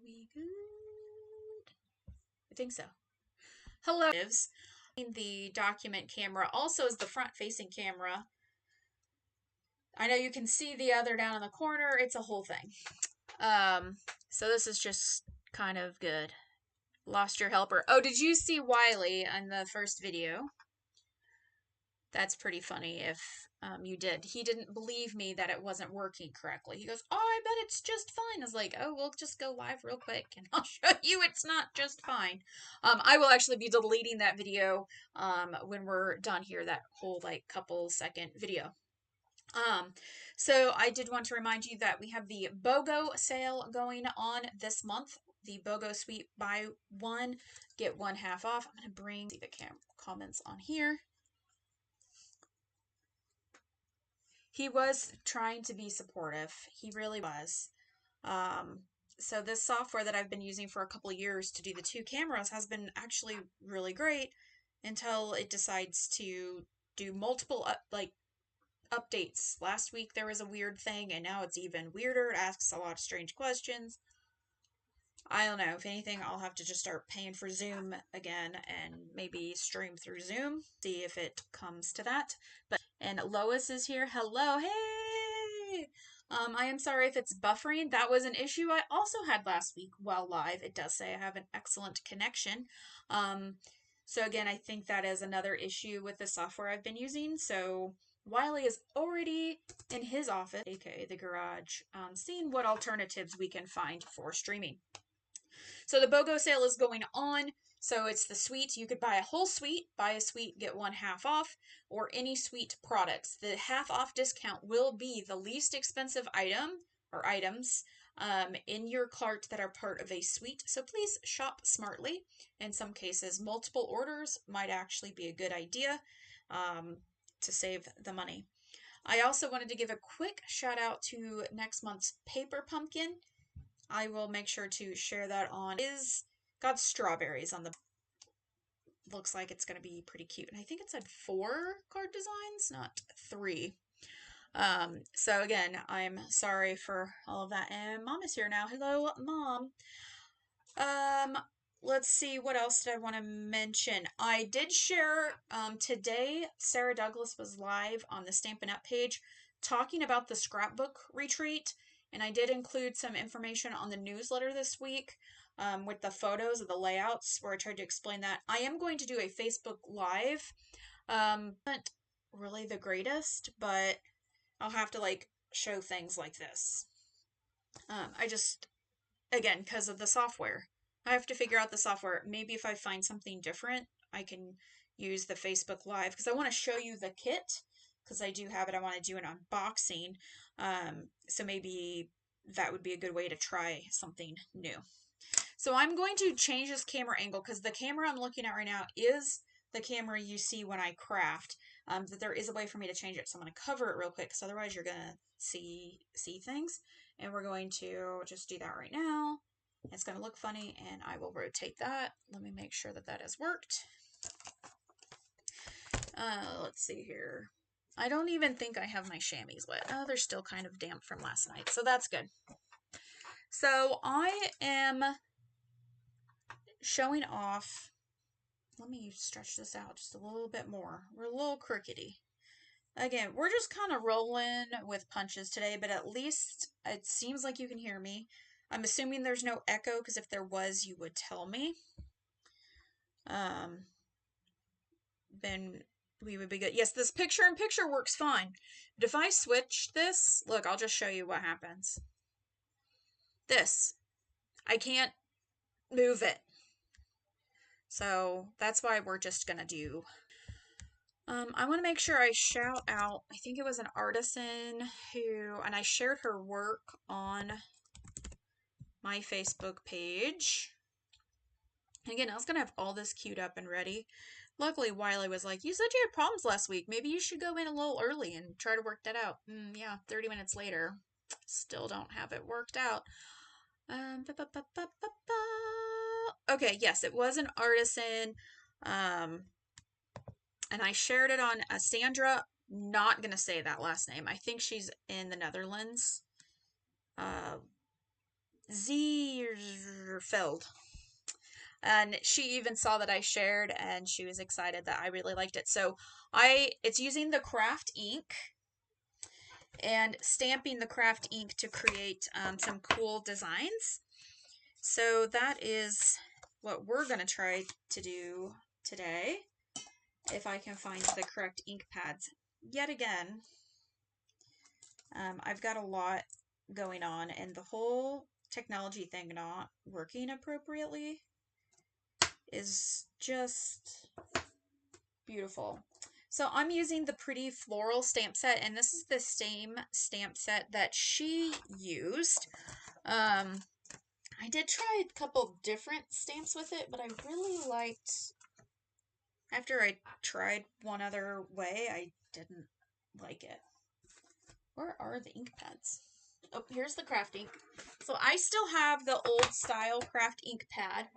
we good? I think so. Hello. The document camera also is the front-facing camera. I know you can see the other down in the corner. It's a whole thing. So this is just kind of good. Lost your helper. Oh, did you see Wiley on the first video? That's pretty funny if you did. He didn't believe me that it wasn't working correctly. He goes, oh, I bet it's just fine. I was like, oh, we'll just go live real quick and I'll show you it's not just fine. I will actually be deleting that video when we're done here, that whole like couple second video. So I did want to remind you that we have the BOGO sale going on this month. The BOGO Suite, buy one, get one half off. I'm going to bring the comments on here. He was trying to be supportive. He really was. So this software that I've been using for a couple of years to do the two cameras has been actually really great until it decides to do multiple updates. Last week there was a weird thing and now it's even weirder. It asks a lot of strange questions. I don't know. If anything, I'll have to just start paying for Zoom again and maybe stream through Zoom. See if it comes to that. And Lois is here. Hello. Hey! I am sorry if it's buffering. That was an issue I also had last week while live. It does say I have an excellent connection. So again, I think that is another issue with the software I've been using. So Wiley is already in his office, aka the garage, seeing what alternatives we can find for streaming. So the BOGO sale is going on. So it's the suite. You could buy a whole suite, buy a suite, get one half off, or any suite products. The half off discount will be the least expensive item or items in your cart that are part of a suite. So please shop smartly. In some cases, multiple orders might actually be a good idea to save the money. I also wanted to give a quick shout out to next month's Paper Pumpkin. I will make sure to share that on. It's got strawberries on the. Looks like it's going to be pretty cute. And I think it said 4 card designs, not 3. So again, I'm sorry for all of that. And Mom is here now. Hello, Mom. Let's see, what else did I want to mention? I did share today, Sarah Douglas was live on the Stampin' Up! Page talking about the scrapbook retreat. And I did include some information on the newsletter this week with the photos of the layouts where I tried to explain that. I am going to do a Facebook Live. Not really the greatest, but I'll have to like show things like this. I just, again, because of the software. I have to figure out the software. Maybe if I find something different, I can use the Facebook Live because I want to show you the kit. Because I do have it, I want to do an unboxing. So maybe that would be a good way to try something new. So I'm going to change this camera angle because the camera I'm looking at right now is the camera you see when I craft. But there is a way for me to change it. So I'm going to cover it real quick because otherwise you're going to see things. And we're going to just do that right now. It's going to look funny and I will rotate that. Let me make sure that that has worked. Let's see here. I don't even think I have my chamois wet. Oh, they're still kind of damp from last night, so that's good. So I am showing off. Let me stretch this out just a little bit more. We're a little crookedy. Again, we're just kind of rolling with punches today, but at least it seems like you can hear me. I'm assuming there's no echo, because if there was, you would tell me. Then we would be good. Yes, this picture-in-picture works fine. But if I switch this, look, I'll just show you what happens. This. I can't move it. So that's why we're just going to do... I want to make sure I shout out, I think it was an artisan who, and I shared her work on my Facebook page. And again, I was going to have all this queued up and ready. Luckily, Wiley was like, you said you had problems last week. Maybe you should go in a little early and try to work that out. Yeah, 30 minutes later, still don't have it worked out. Okay, yes, it was an artisan. And I shared it on Sandra. Not going to say that last name. I think she's in the Netherlands. Zierfeld. And she even saw that I shared, and she was excited that I really liked it. So it's using the craft ink and stamping the craft ink to create some cool designs. So that is what we're going to try to do today. If I can find the correct ink pads. Yet again, I've got a lot going on, and the whole technology thing not working appropriately is just beautiful. So I'm using the Pretty Floral stamp set, and this is the same stamp set that she used. I did try a couple different stamps with it, but I really liked, after I tried one other way, I didn't like it. Where are the ink pads? Oh, here's the craft ink. So I still have the old style craft ink pad.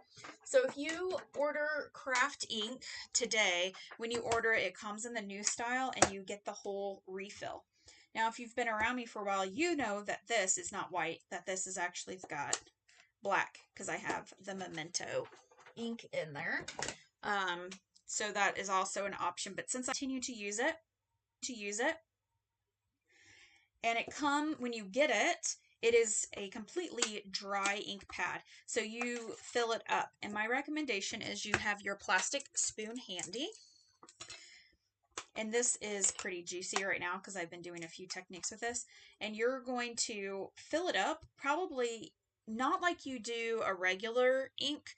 So if you order craft ink today, when you order it, it comes in the new style and you get the whole refill. Now, if you've been around me for a while, you know that this is not white, that this is actually got black, because I have the Memento ink in there. So that is also an option, but since I continue to use it, and when you get it, it is a completely dry ink pad. So you fill it up. And my recommendation is you have your plastic spoon handy. And this is pretty juicy right now because I've been doing a few techniques with this. And you're going to fill it up, probably not like you do a regular ink.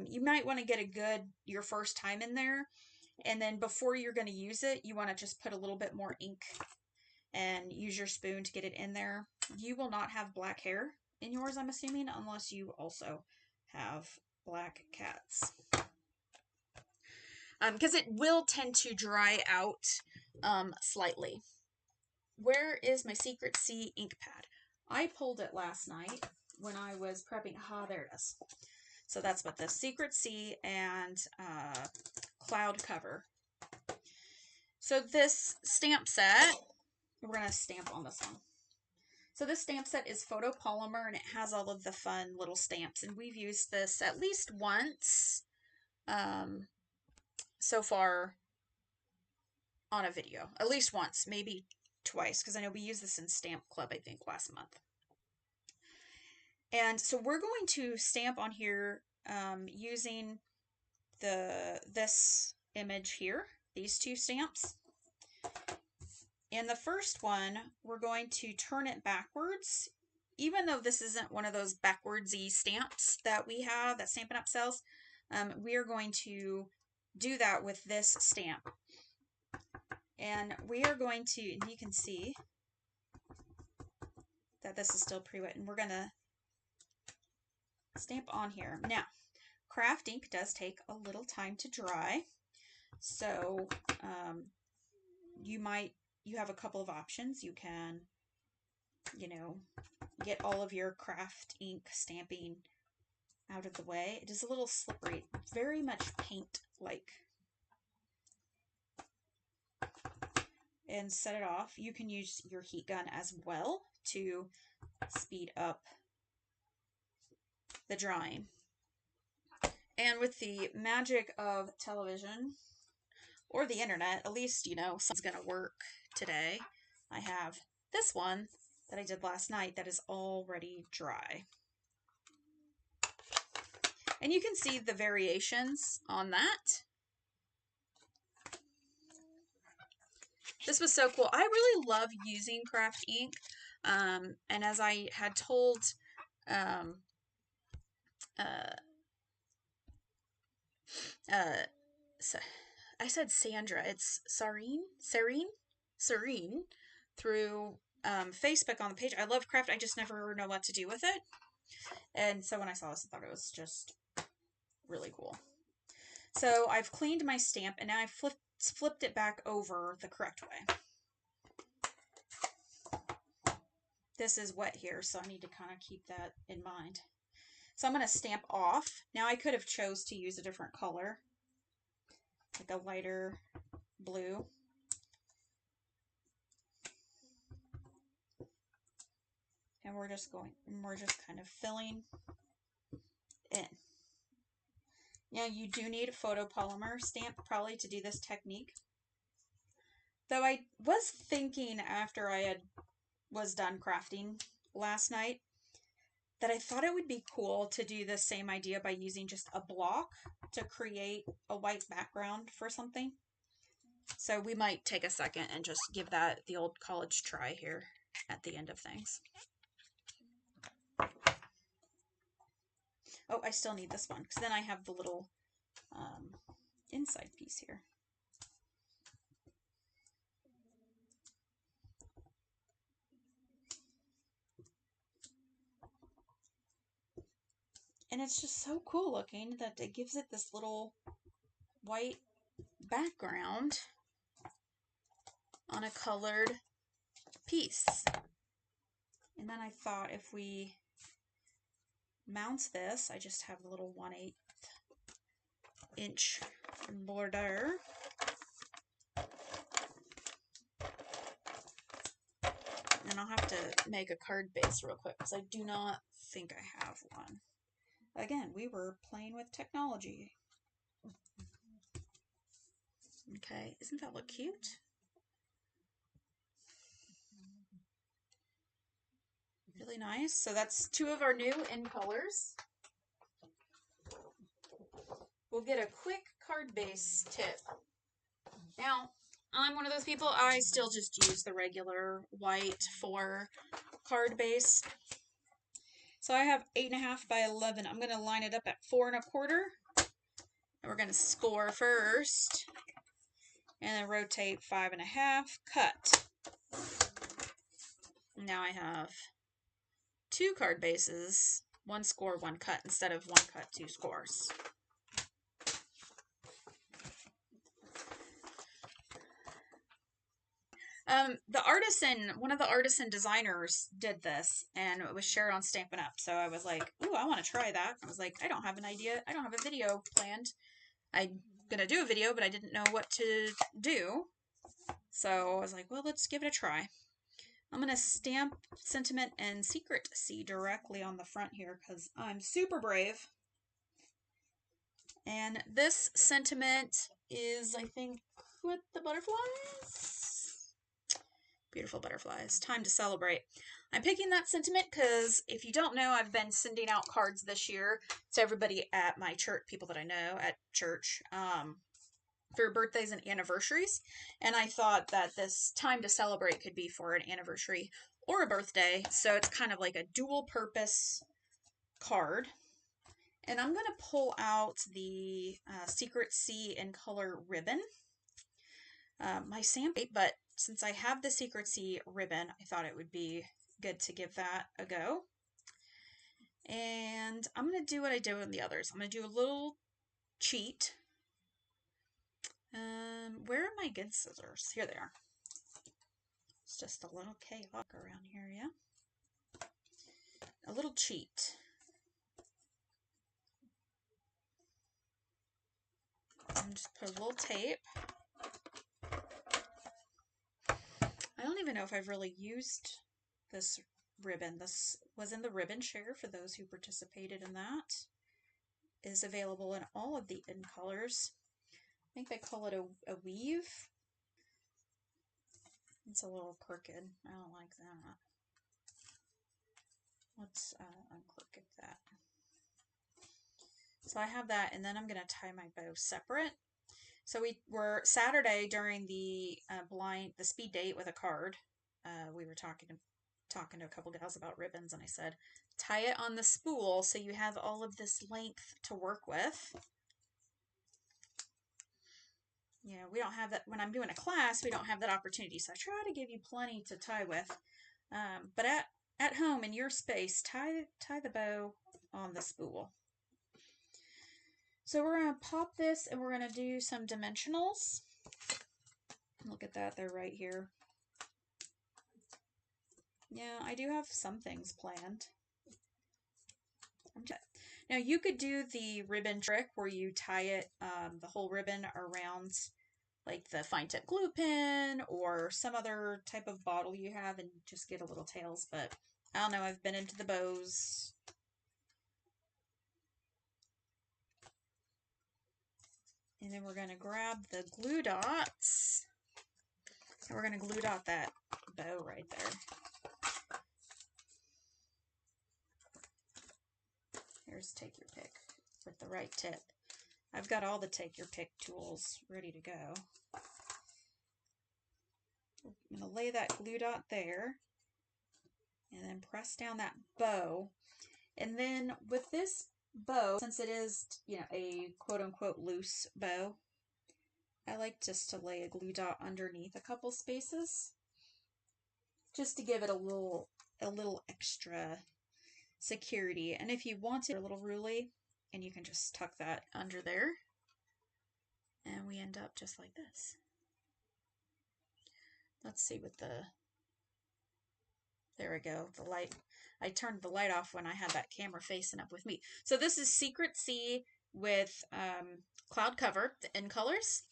You might want to get your first time in there. And then before you're going to use it, you want to just put a little bit more ink and use your spoon to get it in there. You will not have black hair in yours, I'm assuming, unless you also have black cats. Because it will tend to dry out slightly. Where is my Secret Sea ink pad? I pulled it last night when I was prepping. There it is. So that's what the Secret Sea and cloud cover. So this stamp set, we're going to stamp on this one. So this stamp set is photopolymer, and it has all of the fun little stamps. And we've used this at least once so far on a video. At least once, maybe twice, because I know we used this in Stamp Club, I think, last month. And so we're going to stamp on here using this image here, these two stamps. And the first one, we're going to turn it backwards. Even though this isn't one of those backwardsy stamps that we have that Stampin' Up! Sells, we are going to do that with this stamp. And we are going to, and you can see that this is still pre-wet, and we're going to stamp on here. Now, craft ink does take a little time to dry, so you have a couple of options. You can, get all of your craft ink stamping out of the way. It is a little slippery, very much paint-like. And set it off. You can use your heat gun as well to speed up the drying. And with the magic of television or the internet, at least, something's going to work today. I have this one that I did last night that is already dry. And you can see the variations on that. This was so cool. I really love using craft ink. And as I had told I said Sandra. It's Serene through Facebook on the page. I love craft. I just never know what to do with it. And so when I saw this, I thought it was just really cool. So I've cleaned my stamp, and now I've flipped it back over the correct way. This is wet here, so I need to kind of keep that in mind. So I'm going to stamp off. Now I could have chose to use a different color, like a lighter blue. And we're just kind of filling in. Now you do need a photopolymer stamp probably to do this technique. Though I was thinking after I was done crafting last night that I thought it would be cool to do the same idea by using just a block to create a white background for something. So we might take a second and just give that the old college try here at the end of things. Oh, I still need this one because then I have the little inside piece here. And it's just so cool looking that it gives it this little white background on a colored piece. And then I thought if we mount this, I just have a little 1/8 inch border. And I'll have to make a card base real quick because I do not think I have one. Again, we were playing with technology. Okay, isn't that look cute? Really nice. So that's 2 of our new in colors. We'll get a quick card base tip. Now, I'm one of those people, I still just use the regular white for card base. So I have 8.5 by 11. I'm going to line it up at 4 1/4. And we're going to score first. And then rotate 5 1/2, cut. Now I have 2 card bases, 1 score, 1 cut, instead of 1 cut, 2 scores. One of the artisan designers did this, and it was shared on Stampin' Up. So I was like, ooh, I want to try that. I was like, I don't have an idea. I don't have a video planned. I'm going to do a video, but I didn't know what to do. So I was like, well, let's give it a try. I'm going to stamp Sentiment and Secrecy directly on the front here because I'm super brave. And this sentiment is, I think, with the butterflies. Beautiful butterflies. Time to celebrate. I'm picking that sentiment because if you don't know, I've been sending out cards this year to everybody at my church, people that I know at church, for birthdays and anniversaries. And I thought that this time to celebrate could be for an anniversary or a birthday. So it's kind of like a dual purpose card. And I'm going to pull out the Secrecy in color ribbon. My sample, but since I have the Secrecy ribbon, I thought it would be good to give that a go. And I'm going to do what I do in the others. I'm going to do a little cheat. Where are my good scissors? Here they are. It's just a little chaos around here, yeah? A little cheat. And just put a little tape. I don't even know if I've really used this ribbon. This was in the ribbon share for those who participated in that. It is available in all of the in colors. I think they call it a weave. It's a little crooked. I don't like that. Let's uncrooked that. So I have that, and then I'm going to tie my bow separate. So we were Saturday during the the speed date with a card. We were talking to a couple gals about ribbons, and I said, tie it on the spool so you have all of this length to work with. You know, we don't have that when I'm doing a class. We don't have that opportunity, so I try to give you plenty to tie with. But at home in your space, tie the bow on the spool. So we're going to pop this and we're going to do some dimensionals. Look at that, they're right here. Yeah, I do have some things planned. Now you could do the ribbon trick where you tie it, the whole ribbon around like the fine tip glue pen or some other type of bottle you have and just get a little tails, but I don't know, I've been into the bows. And then we're going to grab the glue dots. And we're going to glue dot that bow right there. Here's take your pick with the right tip. I've got all the take your pick tools ready to go. I'm going to lay that glue dot there and then press down that bow. And then with this bow, since it is, a quote-unquote loose bow, I like just to lay a glue dot underneath a couple spaces just to give it a little extra security. And if you want it a little ruly, and you can just tuck that under there, and we end up just like this. Let's see what there we go, the light. I turned the light off when I had that camera facing up with me. So this is Secret Sea with Cloud Cover, the in colors.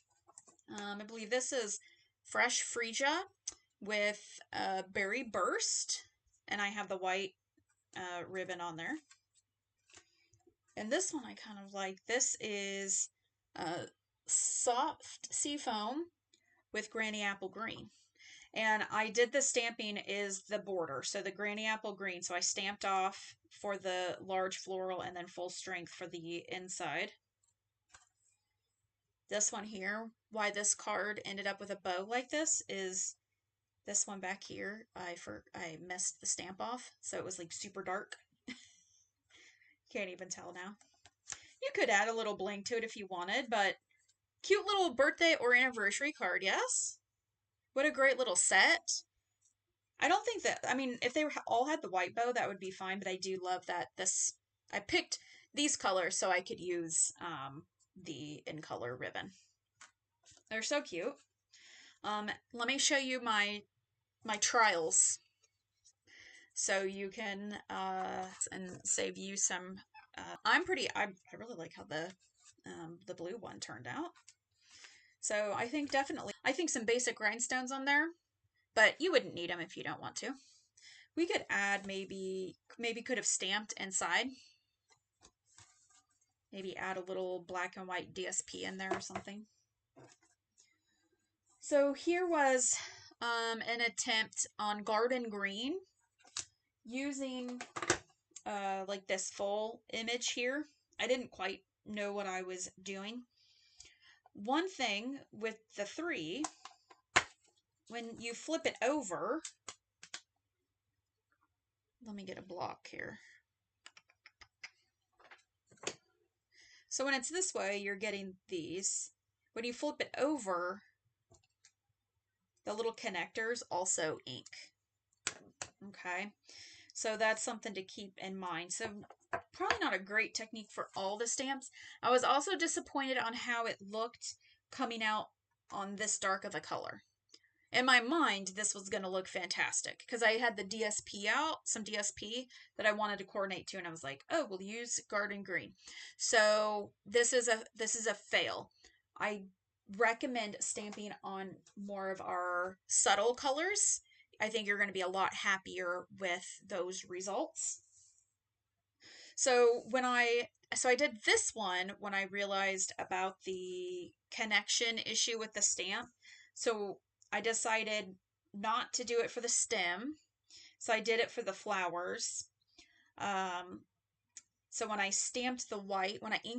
I believe this is Fresh Freesia with Berry Burst, and I have the white ribbon on there. And this one I kind of like. This is Soft Seafoam with Granny Apple Green. And I did the stamping is the border, so the Granny Apple Green. So I stamped off for the large floral and then full strength for the inside. This one here, why this card ended up with a bow like this is this one back here. I messed the stamp off, so it was like super dark. Can't even tell now. You could add a little bling to it if you wanted, but cute little birthday or anniversary card, yes? What a great little set. I don't think that, I mean, if they all had the white bow, that would be fine, but I do love that I picked these colors so I could use the in color ribbon. They're so cute. Let me show you my trials so you can and save you some. I really like how the blue one turned out. So I think some basic rhinestones on there, but you wouldn't need them if you don't want to. We could add maybe could have stamped inside. Maybe add a little black and white DSP in there or something. So here was an attempt on garden green using like this full image here. I didn't quite know what I was doing. One thing with the 3, when you flip it over, let me get a block here. So when it's this way, you're getting these. When you flip it over, the little connectors also ink. Okay, so that's something to keep in mind. So probably not a great technique for all the stamps. I was also disappointed on how it looked coming out on this dark of a color. In my mind, this was going to look fantastic because I had the DSP out, some DSP that I wanted to coordinate to, and I was like, oh, we'll use garden green. So this is a fail. I recommend stamping on more of our subtle colors. I think you're going to be a lot happier with those results. So I did this one when I realized about the connection issue with the stamp. So I decided not to do it for the stem. So I did it for the flowers. So when I stamped the white, when I inked